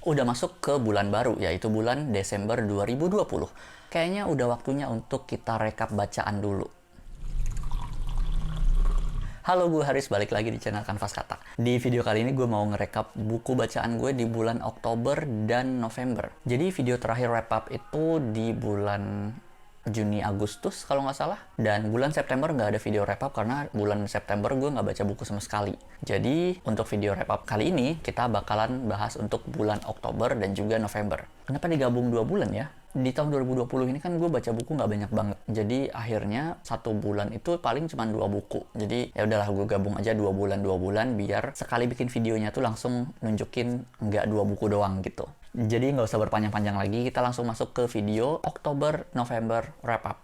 Udah masuk ke bulan baru, yaitu bulan Desember 2020. Kayaknya udah waktunya untuk kita rekap bacaan dulu. Halo, gue Haris, balik lagi di channel Kanvas Kata. Di video kali ini gue mau ngerekap buku bacaan gue di bulan Oktober dan November. Jadi video terakhir wrap up itu di bulan Juni Agustus kalau nggak salah. Dan bulan September nggak ada video wrap up karena bulan September gue nggak baca buku sama sekali. Jadi untuk video wrap up kali ini kita bakalan bahas untuk bulan Oktober dan juga November. Kenapa digabung 2 bulan ya? Di tahun 2020 ini kan gue baca buku nggak banyak banget. Jadi akhirnya 1 bulan itu paling cuma 2 buku. Jadi ya udahlah, gue gabung aja 2 bulan biar sekali bikin videonya tuh langsung nunjukin nggak 2 buku doang gitu. Jadi nggak usah berpanjang-panjang lagi, kita langsung masuk ke video Oktober November wrap up.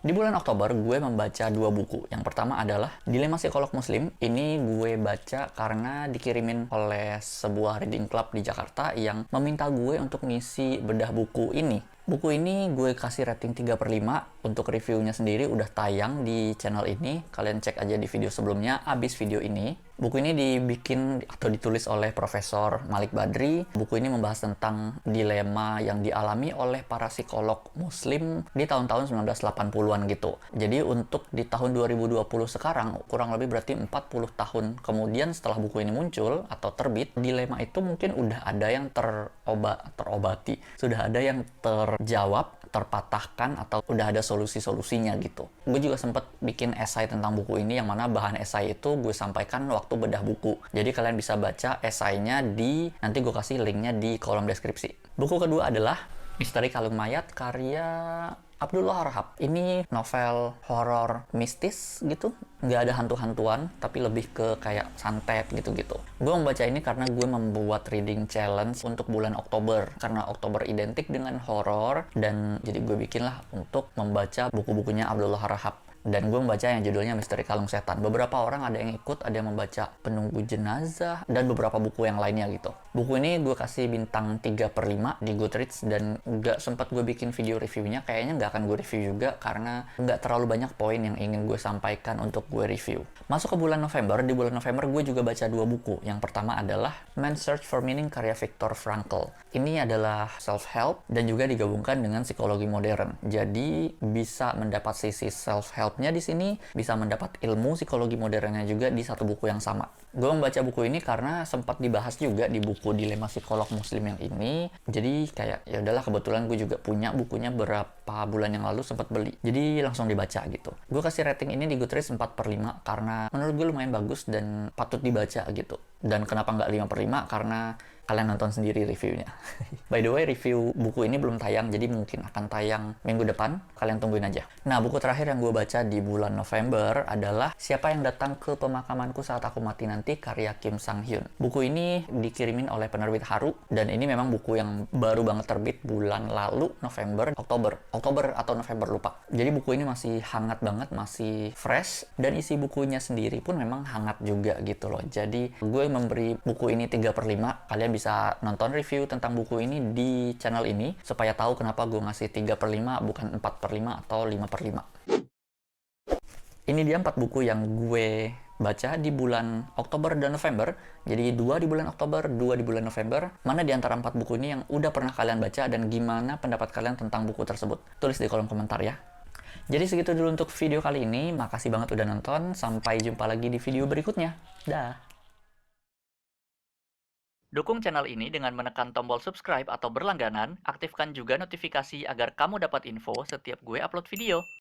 Di bulan Oktober, gue membaca 2 buku. Yang pertama adalah Dilema Psikolog Muslim. Ini gue baca karena dikirimin oleh sebuah reading club di Jakarta yang meminta gue untuk ngisi bedah buku ini. Buku ini gue kasih rating 3/5. Untuk reviewnya sendiri udah tayang di channel ini. Kalian cek aja di video sebelumnya, abis video ini. Buku ini dibikin atau ditulis oleh Profesor Malik Badri. Buku ini membahas tentang dilema yang dialami oleh para psikolog muslim di tahun-tahun 1980-an gitu. Jadi untuk di tahun 2020 sekarang, kurang lebih berarti 40 tahun kemudian setelah buku ini muncul atau terbit, dilema itu mungkin udah ada yang terobati, sudah ada yang terjawab, terpatahkan, atau udah ada solusi-solusinya gitu. Gue juga sempat bikin esai tentang buku ini, yang mana bahan esai itu gue sampaikan waktu bedah buku. Jadi kalian bisa baca esainya nanti gue kasih linknya di kolom deskripsi. Buku kedua adalah Misteri Kalung Mayat karya Abdullah Rahab. Ini novel horor mistis gitu. Nggak ada hantu-hantuan, tapi lebih ke kayak santet gitu-gitu. Gue membaca ini karena gue membuat reading challenge untuk bulan Oktober. Karena Oktober identik dengan horor, dan jadi gue bikinlah untuk membaca buku-bukunya Abdullah Rahab. Dan gue membaca yang judulnya Misteri Kalung Setan. Beberapa orang ada yang ikut, ada yang membaca Penunggu Jenazah, dan beberapa buku yang lainnya gitu. Buku ini gue kasih bintang 3/5 di Goodreads, dan nggak sempat gue bikin video reviewnya. Kayaknya nggak akan gue review juga, karena nggak terlalu banyak poin yang ingin gue sampaikan untuk gue review. Masuk ke bulan November, di bulan November gue juga baca 2 buku. Yang pertama adalah Man's Search for Meaning karya Viktor Frankl. Ini adalah self-help dan juga digabungkan dengan psikologi modern. Jadi bisa mendapat sisi self-help-nya di sini, bisa mendapat ilmu psikologi modernnya juga di satu buku yang sama. Gue membaca buku ini karena sempat dibahas juga di buku Dilema Psikolog Muslim yang ini. Jadi kayak ya udahlah, kebetulan gue juga punya bukunya berapa bulan yang lalu sempat beli. Jadi langsung dibaca gitu. Gue kasih rating ini di Goodreads 4/5 karena menurut gue lumayan bagus dan patut dibaca gitu. Dan kenapa nggak 5/5? Karena kalian nonton sendiri reviewnya. By the way, review buku ini belum tayang, jadi mungkin akan tayang minggu depan. Kalian tungguin aja. Nah, buku terakhir yang gue baca di bulan November adalah Siapa Yang Datang ke Pemakamanku Saat Aku Mati Nanti karya Kim Sang Hyun. Buku ini dikirimin oleh penerbit Haru, dan ini memang buku yang baru banget terbit bulan lalu, Oktober atau November, lupa. Jadi buku ini masih hangat banget, masih fresh, dan isi bukunya sendiri pun memang hangat juga gitu loh. Jadi gue memberi buku ini 3/5. Kalian bisa nonton review tentang buku ini di channel ini supaya tahu kenapa gue ngasih 3/5 bukan 4/5 atau 5/5. Ini dia 4 buku yang gue baca di bulan Oktober dan November. Jadi 2 di bulan Oktober, 2 di bulan November. Mana di antara 4 buku ini yang udah pernah kalian baca, dan gimana pendapat kalian tentang buku tersebut? Tulis di kolom komentar ya. Jadi segitu dulu untuk video kali ini. Makasih banget udah nonton. Sampai jumpa lagi di video berikutnya. Dah. Dukung channel ini dengan menekan tombol subscribe atau berlangganan. Aktifkan juga notifikasi agar kamu dapat info setiap gue upload video.